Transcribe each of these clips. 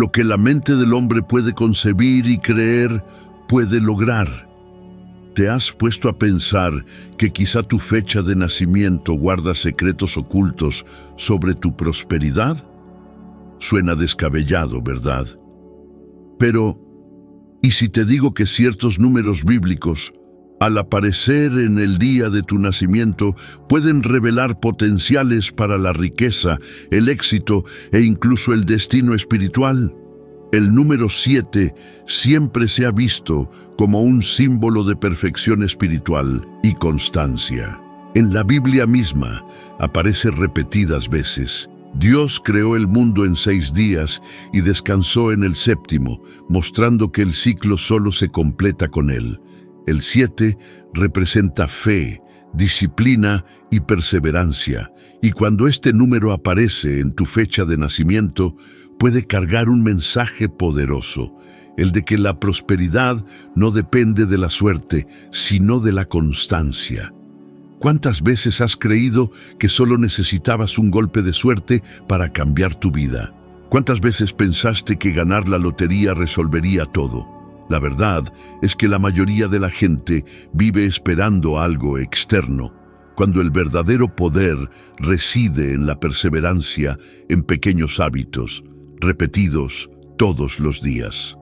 Lo que la mente del hombre puede concebir y creer, puede lograr. ¿Te has puesto a pensar que quizá tu fecha de nacimiento guarda secretos ocultos sobre tu prosperidad? Suena descabellado, ¿verdad? Pero, ¿y si te digo que ciertos números bíblicos, al aparecer en el día de tu nacimiento, pueden revelar potenciales para la riqueza, el éxito e incluso el destino espiritual? El número 7 siempre se ha visto como un símbolo de perfección espiritual y constancia. En la Biblia misma aparece repetidas veces. Dios creó el mundo en 6 días y descansó en el séptimo, mostrando que el ciclo solo se completa con él. El 7 representa fe, disciplina y perseverancia, y cuando este número aparece en tu fecha de nacimiento, puede cargar un mensaje poderoso, el de que la prosperidad no depende de la suerte, sino de la constancia. ¿Cuántas veces has creído que solo necesitabas un golpe de suerte para cambiar tu vida? ¿Cuántas veces pensaste que ganar la lotería resolvería todo? La verdad es que la mayoría de la gente vive esperando algo externo, cuando el verdadero poder reside en la perseverancia en pequeños hábitos, repetidos todos los días.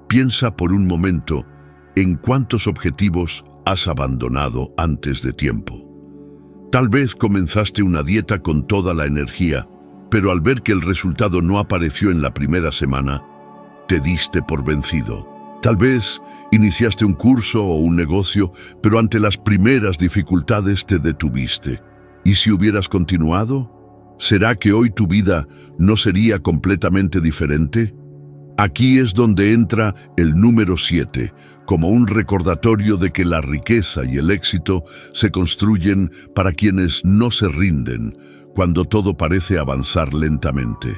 Piensa por un momento en cuántos objetivos has abandonado antes de tiempo. Tal vez comenzaste una dieta con toda la energía, pero al ver que el resultado no apareció en la primera semana, te diste por vencido. Tal vez iniciaste un curso o un negocio, pero ante las primeras dificultades te detuviste. ¿Y si hubieras continuado? ¿Será que hoy tu vida no sería completamente diferente? Aquí es donde entra el número 7, como un recordatorio de que la riqueza y el éxito se construyen para quienes no se rinden, cuando todo parece avanzar lentamente.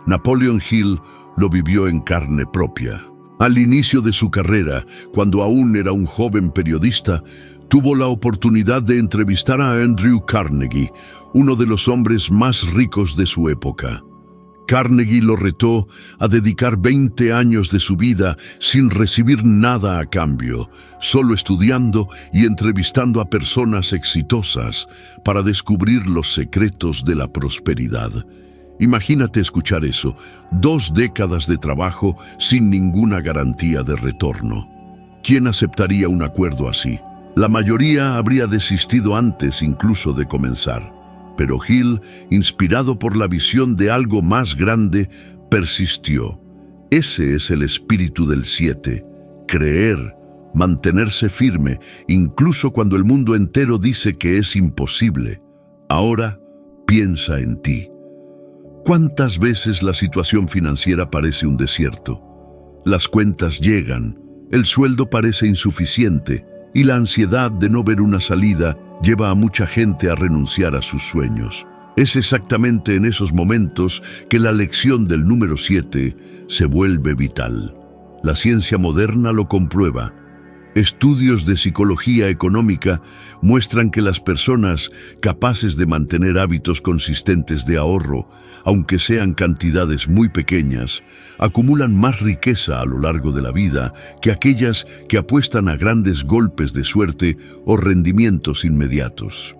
Napoleon Hill lo vivió en carne propia. Al inicio de su carrera, cuando aún era un joven periodista, tuvo la oportunidad de entrevistar a Andrew Carnegie, uno de los hombres más ricos de su época. Carnegie lo retó a dedicar 20 años de su vida sin recibir nada a cambio, solo estudiando y entrevistando a personas exitosas para descubrir los secretos de la prosperidad. Imagínate escuchar eso, 2 décadas de trabajo sin ninguna garantía de retorno. ¿Quién aceptaría un acuerdo así? La mayoría habría desistido antes incluso de comenzar. Pero Hill, inspirado por la visión de algo más grande, persistió. Ese es el espíritu del 7, creer, mantenerse firme, incluso cuando el mundo entero dice que es imposible. Ahora, piensa en ti. ¿Cuántas veces la situación financiera parece un desierto? Las cuentas llegan, el sueldo parece insuficiente, y la ansiedad de no ver una salida lleva a mucha gente a renunciar a sus sueños. Es exactamente en esos momentos que la lección del número 7 se vuelve vital. La ciencia moderna lo comprueba. Estudios de psicología económica muestran que las personas capaces de mantener hábitos consistentes de ahorro, aunque sean cantidades muy pequeñas, acumulan más riqueza a lo largo de la vida que aquellas que apuestan a grandes golpes de suerte o rendimientos inmediatos.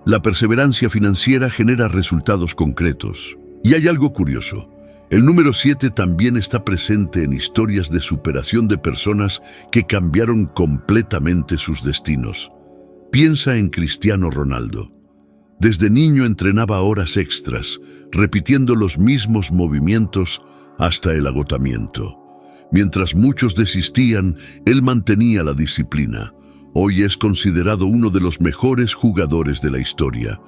La perseverancia financiera genera resultados concretos. Y hay algo curioso. El número 7 también está presente en historias de superación de personas que cambiaron completamente sus destinos. Piensa en Cristiano Ronaldo. Desde niño entrenaba horas extras, repitiendo los mismos movimientos hasta el agotamiento. Mientras muchos desistían, él mantenía la disciplina. Hoy es considerado uno de los mejores jugadores de la historia.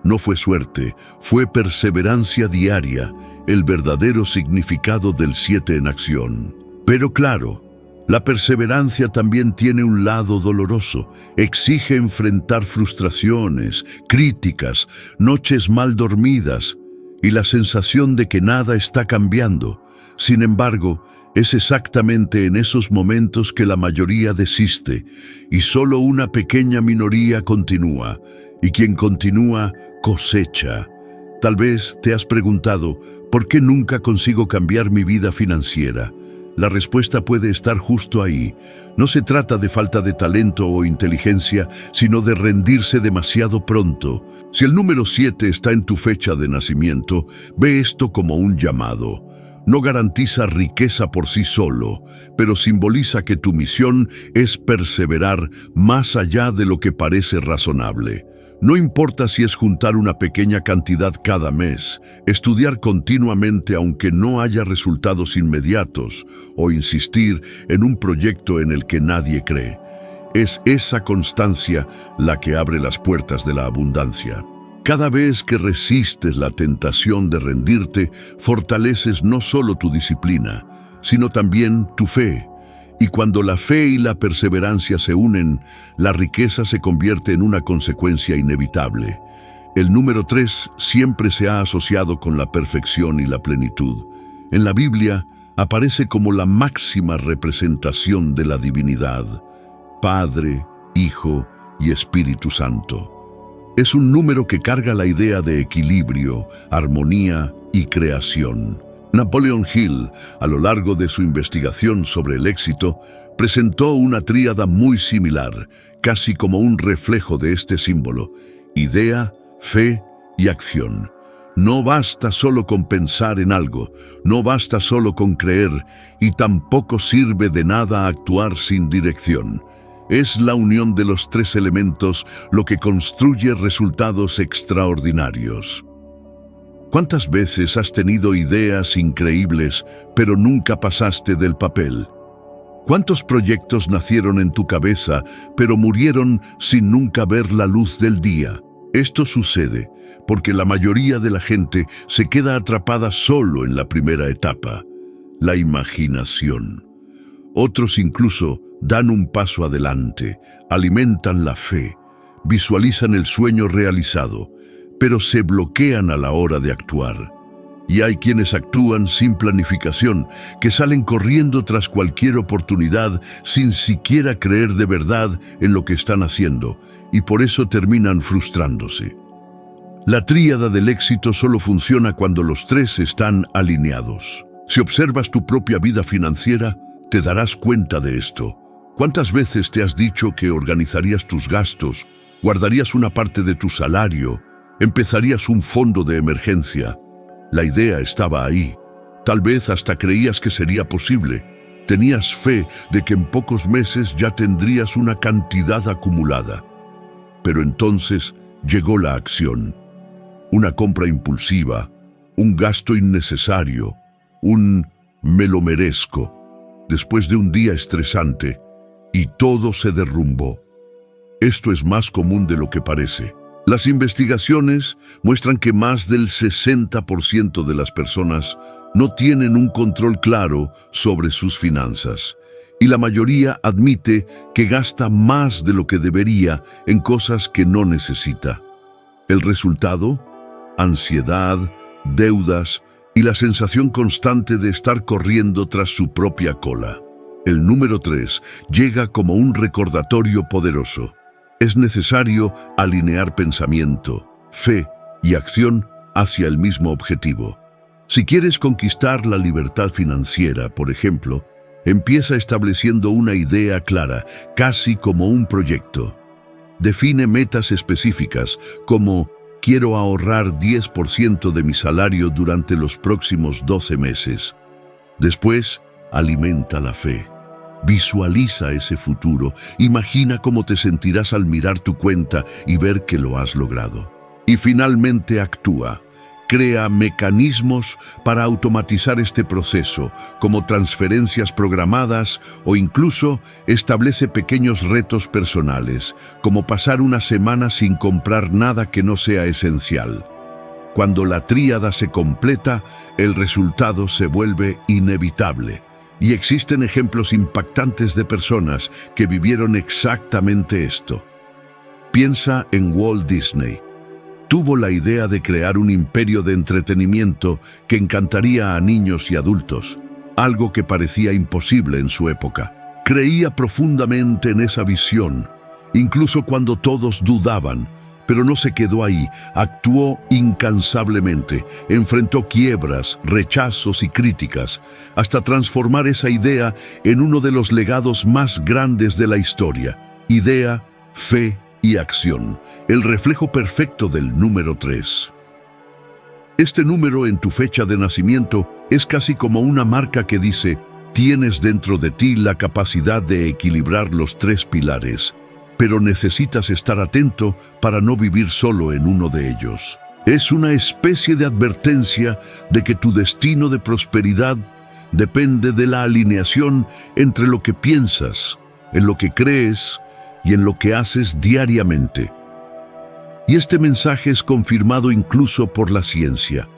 No fue suerte, fue perseverancia diaria, el verdadero significado del 7 en acción. Pero claro, la perseverancia también tiene un lado doloroso. Exige enfrentar frustraciones, críticas, noches mal dormidas y la sensación de que nada está cambiando. Sin embargo, es exactamente en esos momentos que la mayoría desiste y solo una pequeña minoría continúa. Y quien continúa, cosecha. Tal vez te has preguntado, ¿Por qué nunca consigo cambiar mi vida financiera? La respuesta puede estar justo ahí. No se trata de falta de talento o inteligencia, sino de rendirse demasiado pronto. Si el número 7 está en tu fecha de nacimiento, ve esto como un llamado. No garantiza riqueza por sí solo, pero simboliza que tu misión es perseverar más allá de lo que parece razonable. No importa si es juntar una pequeña cantidad cada mes, estudiar continuamente aunque no haya resultados inmediatos, o insistir en un proyecto en el que nadie cree. Es esa constancia la que abre las puertas de la abundancia. Cada vez que resistes la tentación de rendirte, fortaleces no solo tu disciplina, sino también tu fe. Y cuando la fe y la perseverancia se unen, la riqueza se convierte en una consecuencia inevitable. El número 3 siempre se ha asociado con la perfección y la plenitud. En la Biblia aparece como la máxima representación de la divinidad: Padre, Hijo y Espíritu Santo. Es un número que carga la idea de equilibrio, armonía y creación. Napoleon Hill, a lo largo de su investigación sobre el éxito, presentó una tríada muy similar, casi como un reflejo de este símbolo: idea, fe y acción. No basta solo con pensar en algo, no basta solo con creer, y tampoco sirve de nada actuar sin dirección. Es la unión de los tres elementos lo que construye resultados extraordinarios. ¿Cuántas veces has tenido ideas increíbles, pero nunca pasaste del papel? ¿Cuántos proyectos nacieron en tu cabeza, pero murieron sin nunca ver la luz del día? Esto sucede porque la mayoría de la gente se queda atrapada solo en la primera etapa, la imaginación. Otros incluso dan un paso adelante, alimentan la fe, visualizan el sueño realizado, pero se bloquean a la hora de actuar. Y hay quienes actúan sin planificación, que salen corriendo tras cualquier oportunidad sin siquiera creer de verdad en lo que están haciendo, y por eso terminan frustrándose. La tríada del éxito solo funciona cuando los tres están alineados. Si observas tu propia vida financiera, te darás cuenta de esto. ¿Cuántas veces te has dicho que organizarías tus gastos, guardarías una parte de tu salario, empezarías un fondo de emergencia? La idea estaba ahí. Tal vez hasta creías que sería posible. Tenías fe de que en pocos meses ya tendrías una cantidad acumulada. Pero entonces llegó la acción. Una compra impulsiva, un gasto innecesario, un "me lo merezco", después de un día estresante, y todo se derrumbó. Esto es más común de lo que parece. Las investigaciones muestran que más del 60% de las personas no tienen un control claro sobre sus finanzas, y la mayoría admite que gasta más de lo que debería en cosas que no necesita. ¿El resultado? Ansiedad, deudas y la sensación constante de estar corriendo tras su propia cola. El número 3 llega como un recordatorio poderoso. Es necesario alinear pensamiento, fe y acción hacia el mismo objetivo. Si quieres conquistar la libertad financiera, por ejemplo, empieza estableciendo una idea clara, casi como un proyecto. Define metas específicas, como quiero ahorrar 10% de mi salario durante los próximos 12 meses. Después, alimenta la fe. Visualiza ese futuro, imagina cómo te sentirás al mirar tu cuenta y ver que lo has logrado. Y finalmente actúa. Crea mecanismos para automatizar este proceso, como transferencias programadas, o incluso establece pequeños retos personales, como pasar una semana sin comprar nada que no sea esencial. Cuando la tríada se completa, el resultado se vuelve inevitable. Y existen ejemplos impactantes de personas que vivieron exactamente esto. Piensa en Walt Disney. Tuvo la idea de crear un imperio de entretenimiento que encantaría a niños y adultos, algo que parecía imposible en su época. Creía profundamente en esa visión, incluso cuando todos dudaban, Pero no se quedó ahí, actuó incansablemente, enfrentó quiebras, rechazos y críticas, hasta transformar esa idea en uno de los legados más grandes de la historia. Idea, fe y acción, el reflejo perfecto del número 3. Este número en tu fecha de nacimiento es casi como una marca que dice: tienes dentro de ti la capacidad de equilibrar los 3 pilares, pero necesitas estar atento para no vivir solo en uno de ellos. Es una especie de advertencia de que tu destino de prosperidad depende de la alineación entre lo que piensas, en lo que crees y en lo que haces diariamente. Y este mensaje es confirmado incluso por la ciencia.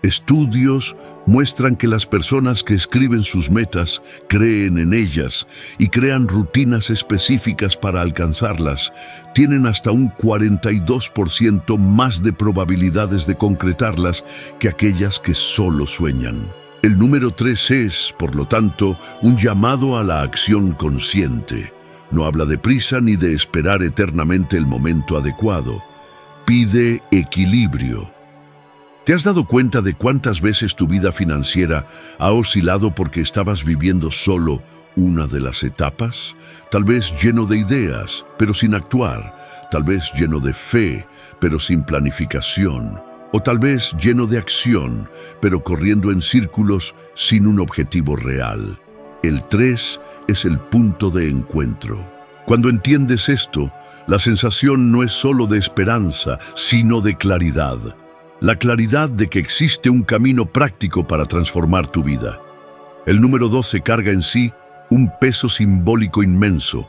Estudios muestran que las personas que escriben sus metas, creen en ellas y crean rutinas específicas para alcanzarlas, tienen hasta un 42% más de probabilidades de concretarlas que aquellas que solo sueñan. El número 3 es, por lo tanto, un llamado a la acción consciente. No habla de prisa ni de esperar eternamente el momento adecuado. Pide equilibrio. ¿Te has dado cuenta de cuántas veces tu vida financiera ha oscilado porque estabas viviendo solo una de las etapas? Tal vez lleno de ideas, pero sin actuar. Tal vez lleno de fe, pero sin planificación. O tal vez lleno de acción, pero corriendo en círculos sin un objetivo real. El 3 es el punto de encuentro. Cuando entiendes esto, la sensación no es solo de esperanza, sino de claridad. La claridad de que existe un camino práctico para transformar tu vida. El número 12 carga en sí un peso simbólico inmenso.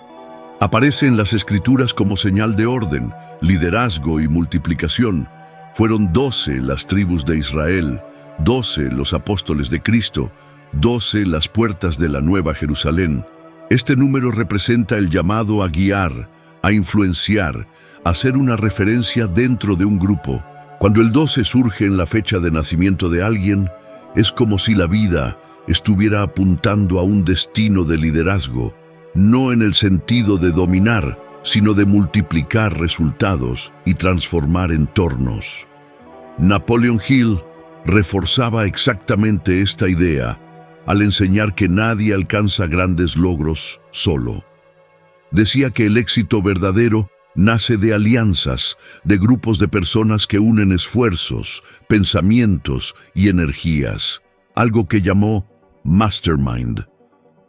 Aparece en las Escrituras como señal de orden, liderazgo y multiplicación. Fueron 12 las tribus de Israel, 12 los apóstoles de Cristo, 12 las puertas de la Nueva Jerusalén. Este número representa el llamado a guiar, a influenciar, a ser una referencia dentro de un grupo. Cuando el 12 surge en la fecha de nacimiento de alguien, es como si la vida estuviera apuntando a un destino de liderazgo, no en el sentido de dominar, sino de multiplicar resultados y transformar entornos. Napoleon Hill reforzaba exactamente esta idea al enseñar que nadie alcanza grandes logros solo. Decía que el éxito verdadero nace de alianzas, de grupos de personas que unen esfuerzos, pensamientos y energías, algo que llamó Mastermind.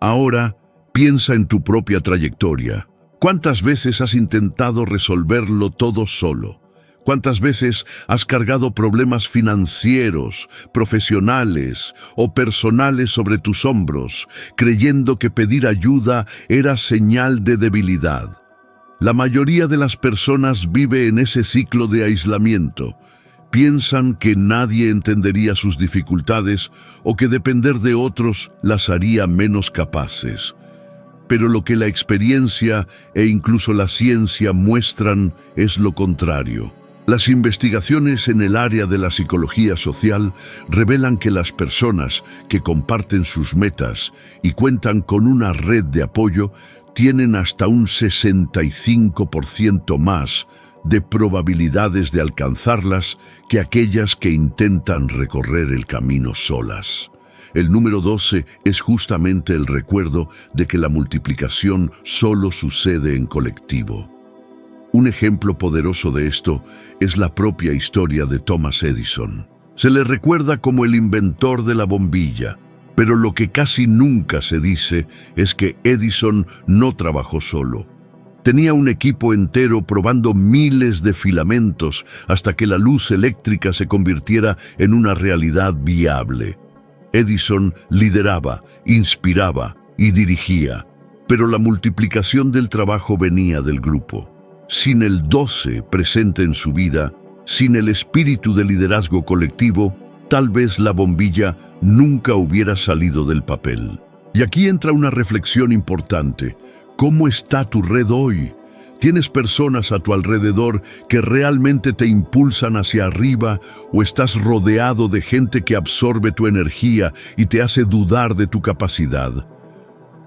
Ahora, piensa en tu propia trayectoria. ¿Cuántas veces has intentado resolverlo todo solo? ¿Cuántas veces has cargado problemas financieros, profesionales o personales sobre tus hombros, creyendo que pedir ayuda era señal de debilidad? La mayoría de las personas vive en ese ciclo de aislamiento. Piensan que nadie entendería sus dificultades o que depender de otros las haría menos capaces. Pero lo que la experiencia e incluso la ciencia muestran es lo contrario. Las investigaciones en el área de la psicología social revelan que las personas que comparten sus metas y cuentan con una red de apoyo tienen hasta un 65% más de probabilidades de alcanzarlas que aquellas que intentan recorrer el camino solas. El número 12 es justamente el recuerdo de que la multiplicación solo sucede en colectivo. Un ejemplo poderoso de esto es la propia historia de Thomas Edison. Se le recuerda como el inventor de la bombilla, pero lo que casi nunca se dice es que Edison no trabajó solo. Tenía un equipo entero probando miles de filamentos hasta que la luz eléctrica se convirtiera en una realidad viable. Edison lideraba, inspiraba y dirigía, pero la multiplicación del trabajo venía del grupo. Sin el 12 presente en su vida, sin el espíritu de liderazgo colectivo, tal vez la bombilla nunca hubiera salido del papel. Y aquí entra una reflexión importante. ¿Cómo está tu red hoy? ¿Tienes personas a tu alrededor que realmente te impulsan hacia arriba o estás rodeado de gente que absorbe tu energía y te hace dudar de tu capacidad?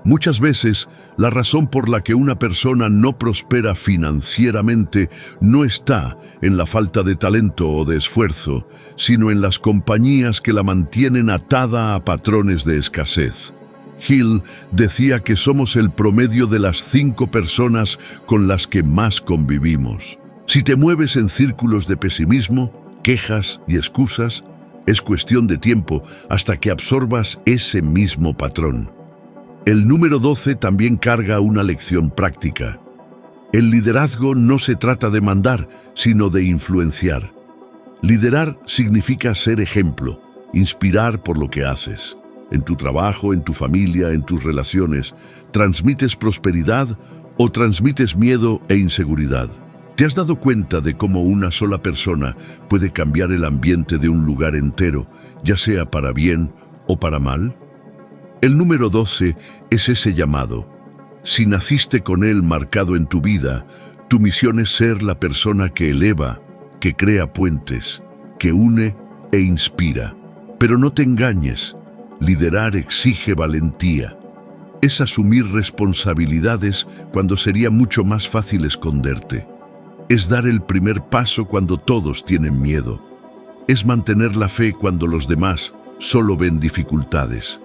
Muchas veces, la razón por la que una persona no prospera financieramente no está en la falta de talento o de esfuerzo, sino en las compañías que la mantienen atada a patrones de escasez. Hill decía que somos el promedio de las 5 personas con las que más convivimos. Si te mueves en círculos de pesimismo, quejas y excusas, es cuestión de tiempo hasta que absorbas ese mismo patrón. El número 12 también carga una lección práctica. El liderazgo no se trata de mandar, sino de influenciar. Liderar significa ser ejemplo, inspirar por lo que haces. En tu trabajo, en tu familia, en tus relaciones, ¿transmites prosperidad o transmites miedo e inseguridad? ¿Te has dado cuenta de cómo una sola persona puede cambiar el ambiente de un lugar entero, ya sea para bien o para mal? El número 12 es ese llamado. Si naciste con él marcado en tu vida, tu misión es ser la persona que eleva, que crea puentes, que une e inspira. Pero no te engañes, liderar exige valentía. Es asumir responsabilidades cuando sería mucho más fácil esconderte. Es dar el primer paso cuando todos tienen miedo. Es mantener la fe cuando los demás solo ven dificultades.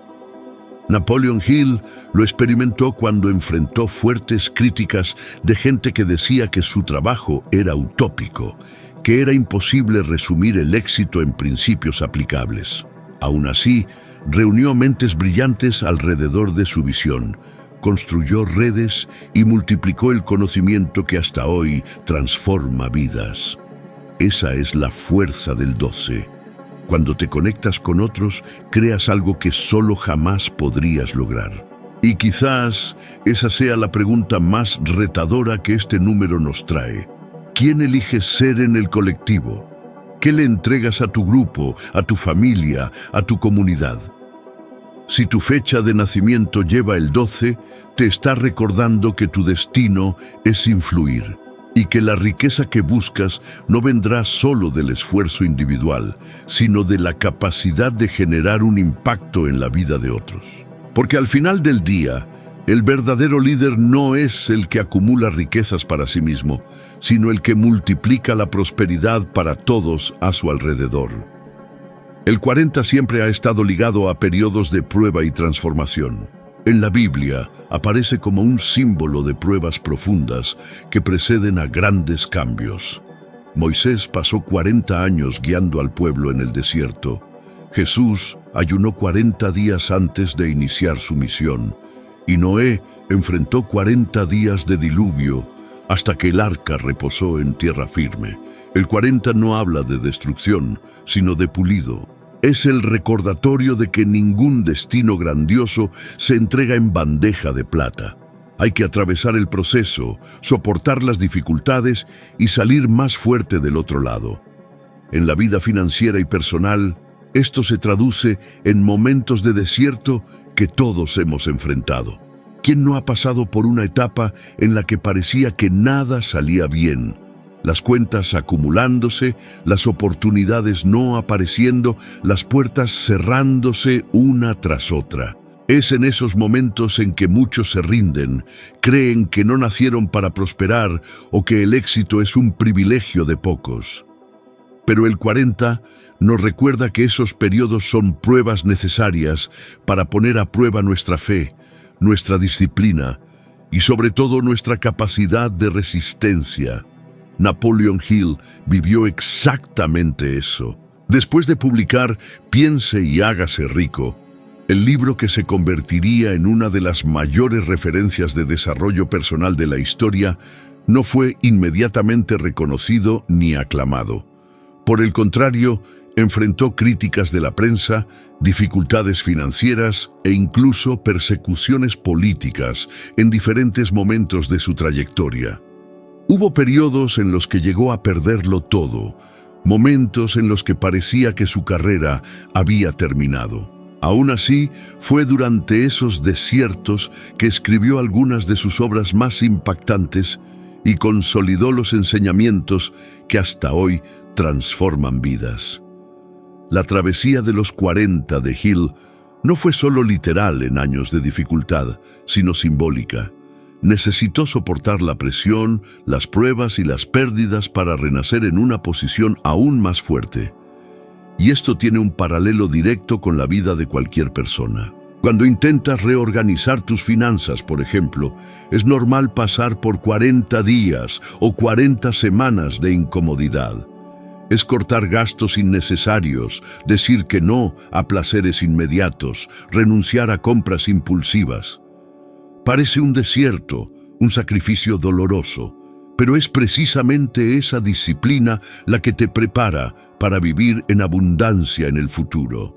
Napoleon Hill lo experimentó cuando enfrentó fuertes críticas de gente que decía que su trabajo era utópico, que era imposible resumir el éxito en principios aplicables. Aún así, reunió mentes brillantes alrededor de su visión, construyó redes y multiplicó el conocimiento que hasta hoy transforma vidas. Esa es la fuerza del 12. Cuando te conectas con otros, creas algo que solo jamás podrías lograr. Y quizás esa sea la pregunta más retadora que este número nos trae. ¿Quién eliges ser en el colectivo? ¿Qué le entregas a tu grupo, a tu familia, a tu comunidad? Si tu fecha de nacimiento lleva el 12, te está recordando que tu destino es influir. Y que la riqueza que buscas no vendrá solo del esfuerzo individual, sino de la capacidad de generar un impacto en la vida de otros. Porque al final del día, el verdadero líder no es el que acumula riquezas para sí mismo, sino el que multiplica la prosperidad para todos a su alrededor. El 40 siempre ha estado ligado a periodos de prueba y transformación. En la Biblia aparece como un símbolo de pruebas profundas que preceden a grandes cambios. Moisés pasó 40 años guiando al pueblo en el desierto. Jesús ayunó 40 días antes de iniciar su misión. Y Noé enfrentó 40 días de diluvio hasta que el arca reposó en tierra firme. El 40 no habla de destrucción, sino de pulido. Es el recordatorio de que ningún destino grandioso se entrega en bandeja de plata. Hay que atravesar el proceso, soportar las dificultades y salir más fuerte del otro lado. En la vida financiera y personal, esto se traduce en momentos de desierto que todos hemos enfrentado. ¿Quién no ha pasado por una etapa en la que parecía que nada salía bien? Las cuentas acumulándose, las oportunidades no apareciendo, las puertas cerrándose una tras otra. Es en esos momentos en que muchos se rinden, creen que no nacieron para prosperar o que el éxito es un privilegio de pocos. Pero el 40 nos recuerda que esos periodos son pruebas necesarias para poner a prueba nuestra fe, nuestra disciplina y sobre todo nuestra capacidad de resistencia. Napoleon Hill vivió exactamente eso. Después de publicar Piense y hágase rico, el libro que se convertiría en una de las mayores referencias de desarrollo personal de la historia, no fue inmediatamente reconocido ni aclamado. Por el contrario, enfrentó críticas de la prensa, dificultades financieras e incluso persecuciones políticas en diferentes momentos de su trayectoria. Hubo periodos en los que llegó a perderlo todo, momentos en los que parecía que su carrera había terminado. Aún así, fue durante esos desiertos que escribió algunas de sus obras más impactantes y consolidó los enseñamientos que hasta hoy transforman vidas. La travesía de los 40 de Hill No fue solo literal en años de dificultad, sino simbólica. Necesitó soportar la presión, las pruebas y las pérdidas para renacer en una posición aún más fuerte. Y esto tiene un paralelo directo con la vida de cualquier persona. Cuando intentas reorganizar tus finanzas, por ejemplo, es normal pasar por 40 días o 40 semanas de incomodidad. Es cortar gastos innecesarios, decir que no a placeres inmediatos, renunciar a compras impulsivas. Parece un desierto, un sacrificio doloroso, pero es precisamente esa disciplina la que te prepara para vivir en abundancia en el futuro.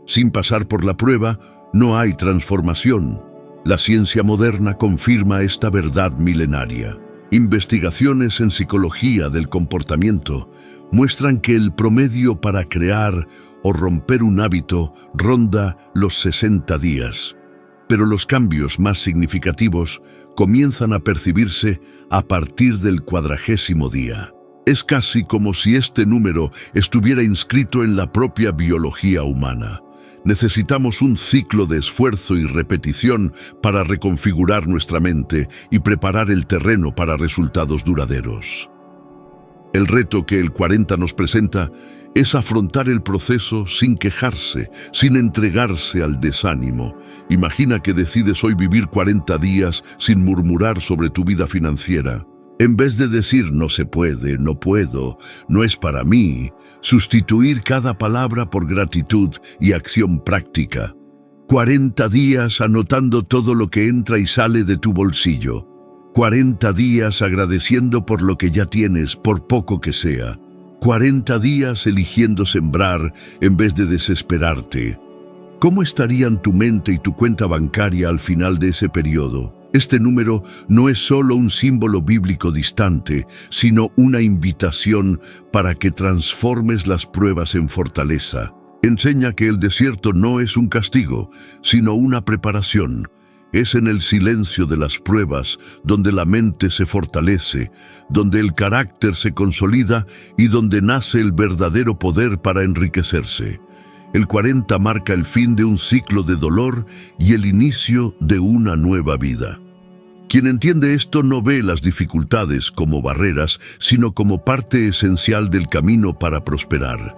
Sin pasar por la prueba, no hay transformación. La ciencia moderna confirma esta verdad milenaria. Investigaciones en psicología del comportamiento muestran que el promedio para crear o romper un hábito ronda los 60 días. Pero los cambios más significativos comienzan a percibirse a partir del 40º día. Es casi como si este número estuviera inscrito en la propia biología humana. Necesitamos un ciclo de esfuerzo y repetición para reconfigurar nuestra mente y preparar el terreno para resultados duraderos. El reto que el 40 nos presenta es afrontar el proceso sin quejarse, sin entregarse al desánimo. Imagina que decides hoy vivir 40 días sin murmurar sobre tu vida financiera. En vez de decir no se puede, no puedo, no es para mí, sustituir cada palabra por gratitud y acción práctica. 40 días anotando todo lo que entra y sale de tu bolsillo. 40 días agradeciendo por lo que ya tienes, por poco que sea. 40 días eligiendo sembrar en vez de desesperarte. ¿Cómo estarían tu mente y tu cuenta bancaria al final de ese periodo? Este número no es solo un símbolo bíblico distante, sino una invitación para que transformes las pruebas en fortaleza. Enseña que el desierto no es un castigo, sino una preparación. Es en el silencio de las pruebas donde la mente se fortalece, donde el carácter se consolida y donde nace el verdadero poder para enriquecerse. El 40 marca el fin de un ciclo de dolor y el inicio de una nueva vida. Quien entiende esto no ve las dificultades como barreras, sino como parte esencial del camino para prosperar.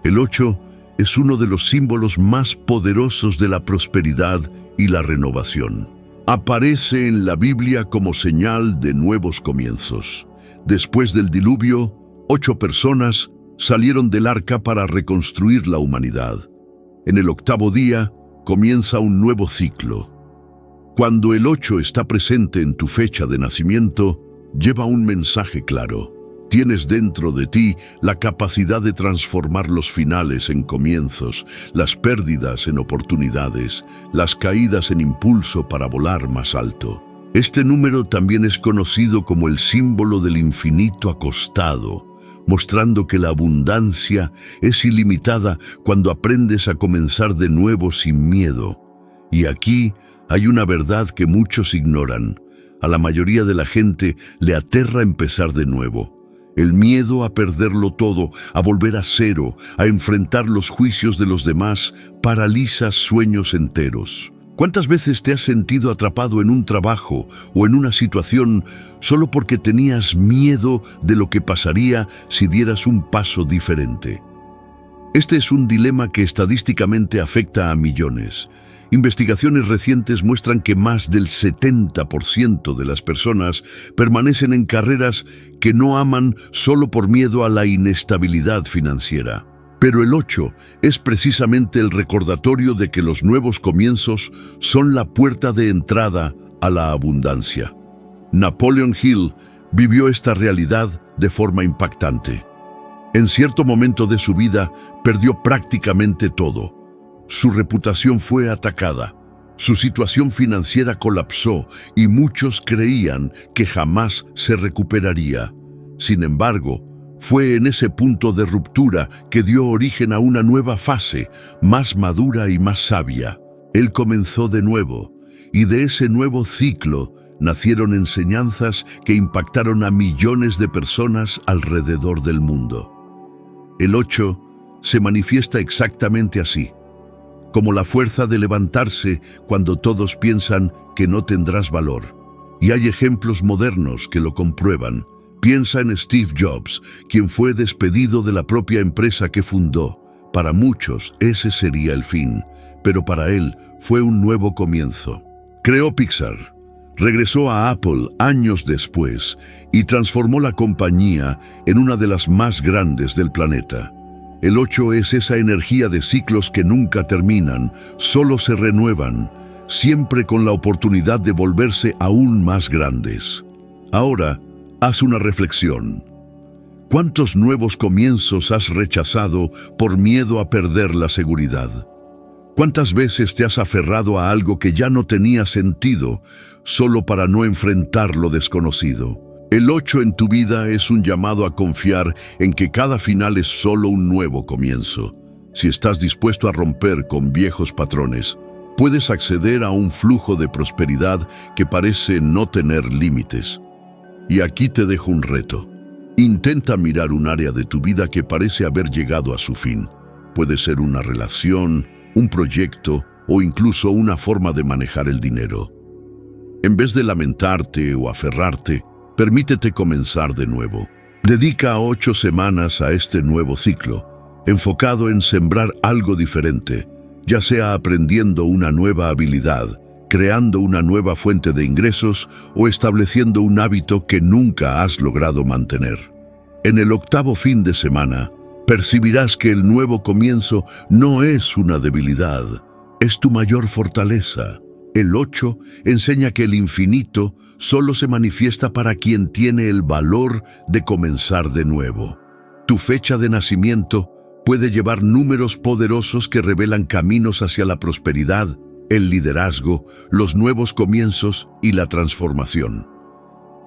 El 8 es uno de los símbolos más poderosos de la prosperidad y la renovación. Aparece en la Biblia como señal de nuevos comienzos. Después del diluvio, 8 personas salieron del arca para reconstruir la humanidad. En el 8º día comienza un nuevo ciclo. Cuando el 8 está presente en tu fecha de nacimiento, lleva un mensaje claro. Tienes dentro de ti la capacidad de transformar los finales en comienzos, las pérdidas en oportunidades, las caídas en impulso para volar más alto. Este número también es conocido como el símbolo del infinito acostado, mostrando que la abundancia es ilimitada cuando aprendes a comenzar de nuevo sin miedo. Y aquí hay una verdad que muchos ignoran. A la mayoría de la gente le aterra empezar de nuevo. El miedo a perderlo todo, a volver a cero, a enfrentar los juicios de los demás, paraliza sueños enteros. ¿Cuántas veces te has sentido atrapado en un trabajo o en una situación solo porque tenías miedo de lo que pasaría si dieras un paso diferente? Este es un dilema que estadísticamente afecta a millones. Investigaciones recientes muestran que más del 70% de las personas permanecen en carreras que no aman solo por miedo a la inestabilidad financiera. Pero el 8 es precisamente el recordatorio de que los nuevos comienzos son la puerta de entrada a la abundancia. Napoleon Hill vivió esta realidad de forma impactante. En cierto momento de su vida, perdió prácticamente todo. Su reputación fue atacada, su situación financiera colapsó y muchos creían que jamás se recuperaría. Sin embargo, fue en ese punto de ruptura que dio origen a una nueva fase, más madura y más sabia. Él comenzó de nuevo, y de ese nuevo ciclo nacieron enseñanzas que impactaron a millones de personas alrededor del mundo. El 8 se manifiesta exactamente así. como la fuerza de levantarse cuando todos piensan que no tendrás valor. Y hay ejemplos modernos que lo comprueban. Piensa en Steve Jobs, quien fue despedido de la propia empresa que fundó. Para muchos ese sería el fin, pero para él fue un nuevo comienzo. Creó Pixar, regresó a Apple años después y transformó la compañía en una de las más grandes del planeta. El 8 es esa energía de ciclos que nunca terminan, solo se renuevan, siempre con la oportunidad de volverse aún más grandes. Ahora, haz una reflexión. ¿Cuántos nuevos comienzos has rechazado por miedo a perder la seguridad? ¿Cuántas veces te has aferrado a algo que ya no tenía sentido solo para no enfrentar lo desconocido? El 8 en tu vida es un llamado a confiar en que cada final es solo un nuevo comienzo. Si estás dispuesto a romper con viejos patrones, puedes acceder a un flujo de prosperidad que parece no tener límites. Y aquí te dejo un reto. Intenta mirar un área de tu vida que parece haber llegado a su fin. Puede ser una relación, un proyecto o incluso una forma de manejar el dinero. En vez de lamentarte o aferrarte, permítete comenzar de nuevo. Dedica 8 semanas a este nuevo ciclo, enfocado en sembrar algo diferente, ya sea aprendiendo una nueva habilidad, creando una nueva fuente de ingresos o estableciendo un hábito que nunca has logrado mantener. En el 8º fin de semana, percibirás que el nuevo comienzo no es una debilidad, es tu mayor fortaleza. El 8 enseña que el infinito solo se manifiesta para quien tiene el valor de comenzar de nuevo. Tu fecha de nacimiento puede llevar números poderosos que revelan caminos hacia la prosperidad, el liderazgo, los nuevos comienzos y la transformación.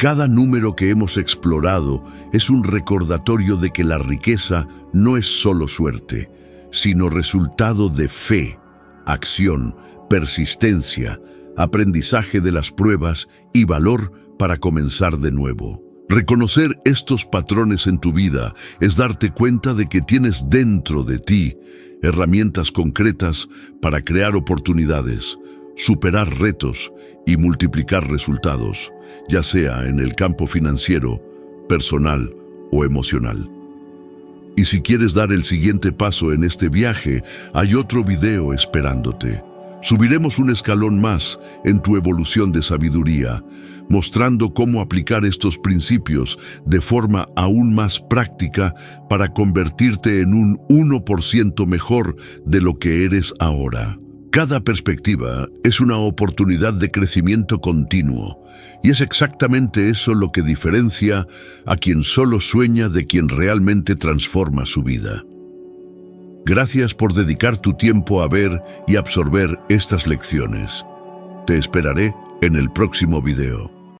Cada número que hemos explorado es un recordatorio de que la riqueza no es solo suerte, sino resultado de fe, acción, persistencia, aprendizaje de las pruebas y valor para comenzar de nuevo. Reconocer estos patrones en tu vida es darte cuenta de que tienes dentro de ti herramientas concretas para crear oportunidades, superar retos y multiplicar resultados, ya sea en el campo financiero, personal o emocional. Y si quieres dar el siguiente paso en este viaje, hay otro video esperándote. Subiremos un escalón más en tu evolución de sabiduría, mostrando cómo aplicar estos principios de forma aún más práctica para convertirte en un 1% mejor de lo que eres ahora. Cada perspectiva es una oportunidad de crecimiento continuo, y es exactamente eso lo que diferencia a quien solo sueña de quien realmente transforma su vida. Gracias por dedicar tu tiempo a ver y absorber estas lecciones. Te esperaré en el próximo video.